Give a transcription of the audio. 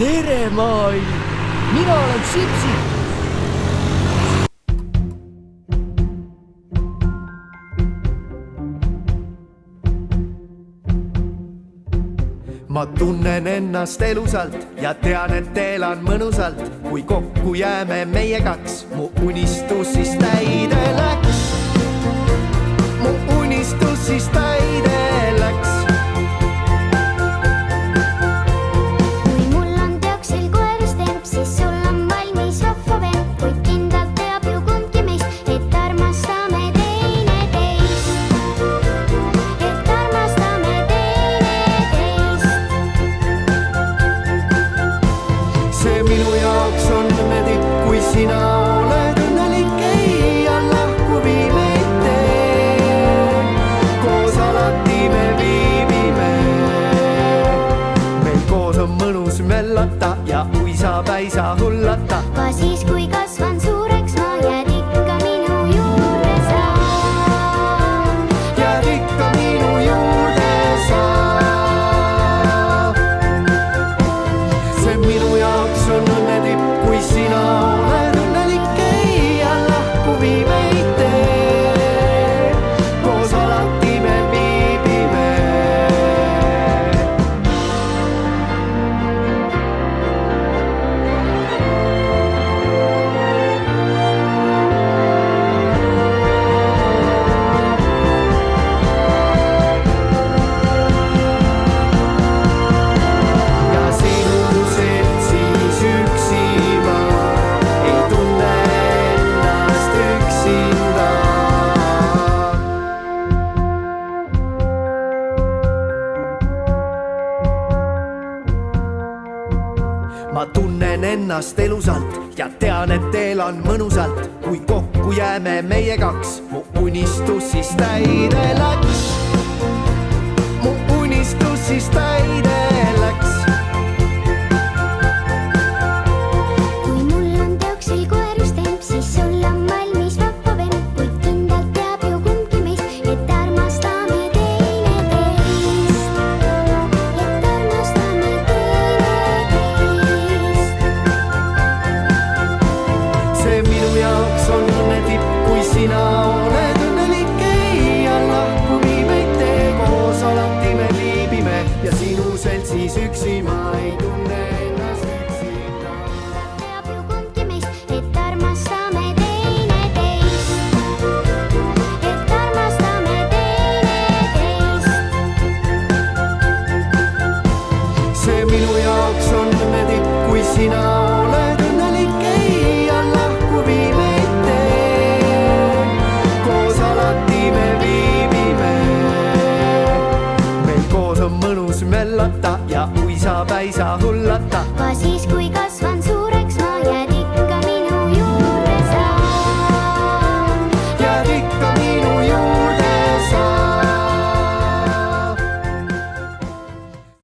tere maailm, mina olen Sipsik. Ma tunnen ennast elusalt ja tean, et elan mõnusalt. Kui kokku jääme meie kaks, mu unistus siis täide läks. Mu unistus siis täide läks. Kui mul on teoksil koerustemp, siis sul on valmis vahva vend. Kuid kindlalt teab ju kumbki meist, et armastame teineteist. Et armastame teineteist. See minu jaoks on õnnetipp, kui sina oled õnnelik. Ei lahku viimeid tee, koos alati me viibime. Meil koos on mõnus möllata ja uisapäisa hullata. Ka siis, kui kasvan suureks, ma jääd ikka minu juurde sa. Jääd ikka minu juurde sa. See minu jaoks on õnnetipp, kui sina oled õnnelik. Ei lahku viimeid tee, koos alati me viibime. Ja sinu seltsis üksi ma ei tunne ennast üksinda. Ma tunnen ennast elusalt ja tean, et elan mõnusalt. Kui kokku jääme meie kaks, mu unistus siis täide läks. Mu unistus siis täide läks. Kui mul on teoksil koerustemp, siis sul on valmis vahva vend. Kuid kindlalt teab ju kumbki meist, et armastame teineteist. Et armastame teineteist. See minu jaoks on õnnetipp, kui sina oled õnnelik. Ei lahku viimeid tee, koos alati me viibime. Ja sinu seltsis üksi ma ei tunne ennast üksinda. Teab ju kumbki meist, et armastame teineteist. Et armastame teineteist. See minu jaoks on õnnetipp, kui sina oled õnnelik. Ei lahku viimeid tee, koos alati me viibime. Meil koos on mõnus möllata ja uisapäisa hullata. Ka siis, kui kasvan